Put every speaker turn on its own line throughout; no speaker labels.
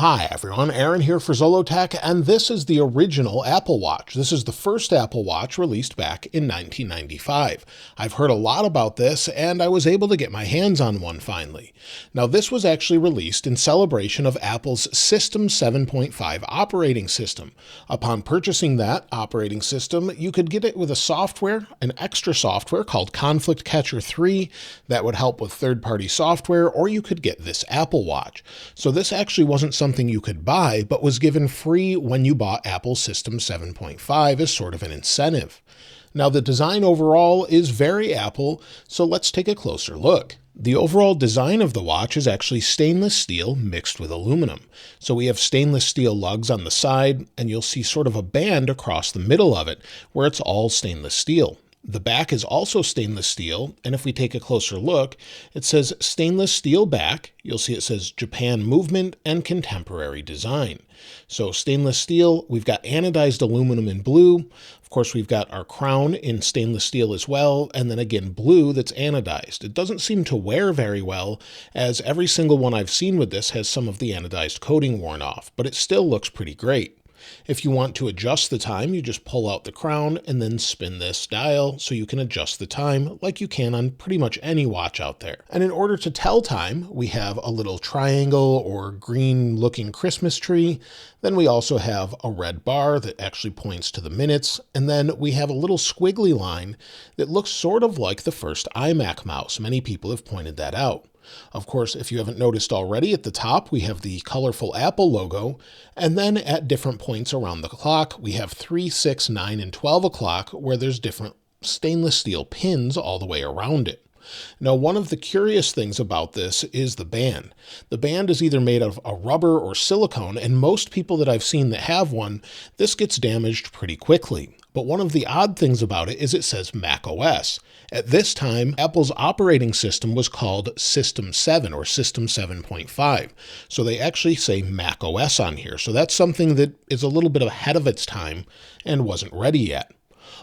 Hi everyone, Aaron here for Zollotech, and this is the original Apple Watch. This is the first Apple Watch released back in 1995. I've heard a lot about this, and I was able to get my hands on one finally. Now this was actually released in celebration of Apple's System 7.5 operating system. Upon purchasing that operating system, you could get it with an extra software called Conflict Catcher 3 that would help with third-party software, or you could get this Apple Watch. So this actually wasn't something you could buy, but was given free when you bought Apple System 7.5 as sort of an incentive. Now the design overall is very Apple, so let's take a closer look. The overall design of the watch is actually stainless steel mixed with aluminum. So we have stainless steel lugs on the side, and you'll see sort of a band across the middle of it where it's all stainless steel. The back is also stainless steel, and if we take a closer look, it says stainless steel back. You'll see it says Japan movement and contemporary design. So stainless steel, we've got anodized aluminum in blue. Of course, we've got our crown in stainless steel as well, and then again blue that's anodized. It doesn't seem to wear very well, as every single one I've seen with this has some of the anodized coating worn off, but it still looks pretty great. If you want to adjust the time, you just pull out the crown and then spin this dial so you can adjust the time like you can on pretty much any watch out there. And in order to tell time, we have a little triangle or green looking Christmas tree. Then we also have a red bar that actually points to the minutes. And then we have a little squiggly line that looks sort of like the first iMac mouse. Many people have pointed that out. Of course, if you haven't noticed already, at the top we have the colorful Apple logo, and then at different points around the clock, we have 3, 6, 9, and 12 o'clock where there's different stainless steel pins all the way around it. Now, one of the curious things about this is the band. The band is either made of a rubber or silicone, and most people that I've seen that have one, this gets damaged pretty quickly. But one of the odd things about it is it says Mac OS. At this time, Apple's operating system was called System 7 or System 7.5. So they actually say Mac OS on here. So that's something that is a little bit ahead of its time and wasn't ready yet.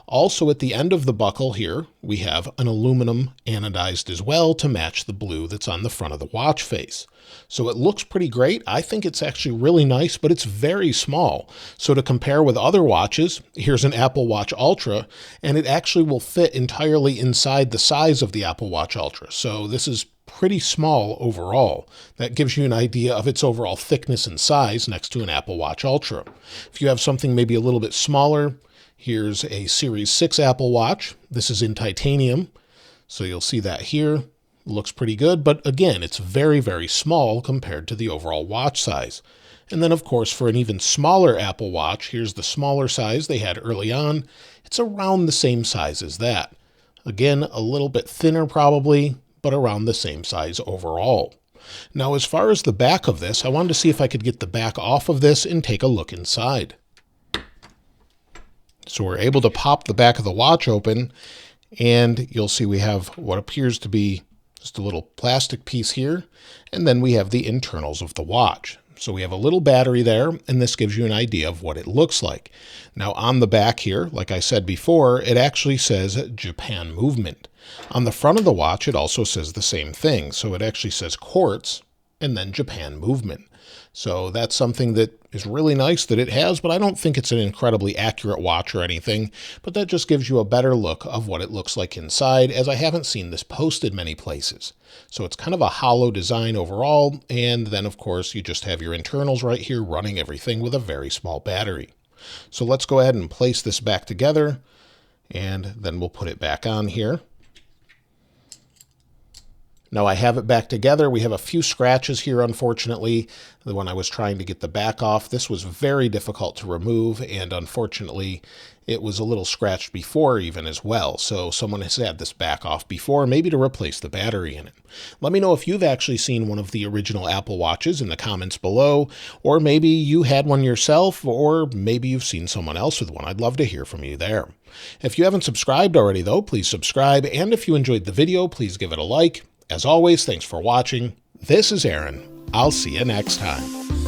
Also, at the end of the buckle here, we have an aluminum anodized as well to match the blue that's on the front of the watch face. So it looks pretty great. I think it's actually really nice, but it's very small. So to compare with other watches, here's an Apple Watch Ultra, and it actually will fit entirely inside the size of the Apple Watch Ultra. So this is pretty small overall. That gives you an idea of its overall thickness and size next to an Apple Watch Ultra. If you have something maybe a little bit smaller, here's a Series 6 Apple Watch. This is in titanium, so you'll see that here. Looks pretty good, but again, it's very, very small compared to the overall watch size. And then, of course, for an even smaller Apple Watch, here's the smaller size they had early on. It's around the same size as that. Again, a little bit thinner probably, but around the same size overall. Now, as far as the back of this, I wanted to see if I could get the back off of this and take a look inside. So we're able to pop the back of the watch open, and you'll see we have what appears to be just a little plastic piece here, and then we have the internals of the watch. So we have a little battery there, and this gives you an idea of what it looks like. Now on the back here, like I said before, it actually says Japan movement. On the front of the watch, it also says the same thing. So it actually says quartz and then Japan movement. So that's something that is really nice that it has, but I don't think it's an incredibly accurate watch or anything, but that just gives you a better look of what it looks like inside, as I haven't seen this posted many places. So it's kind of a hollow design overall, and then of course you just have your internals right here running everything with a very small battery. So let's go ahead and place this back together, and then we'll put it back on here. Now I have it back together. We have a few scratches here, unfortunately. When I was trying to get the back off, this was very difficult to remove, and unfortunately, it was a little scratched before even as well. So someone has had this back off before, maybe to replace the battery in it. Let me know if you've actually seen one of the original Apple Watches in the comments below, or maybe you had one yourself, or maybe you've seen someone else with one. I'd love to hear from you there. If you haven't subscribed already, though, please subscribe, and if you enjoyed the video, please give it a like. As always, thanks for watching. This is Aaron. I'll see you next time.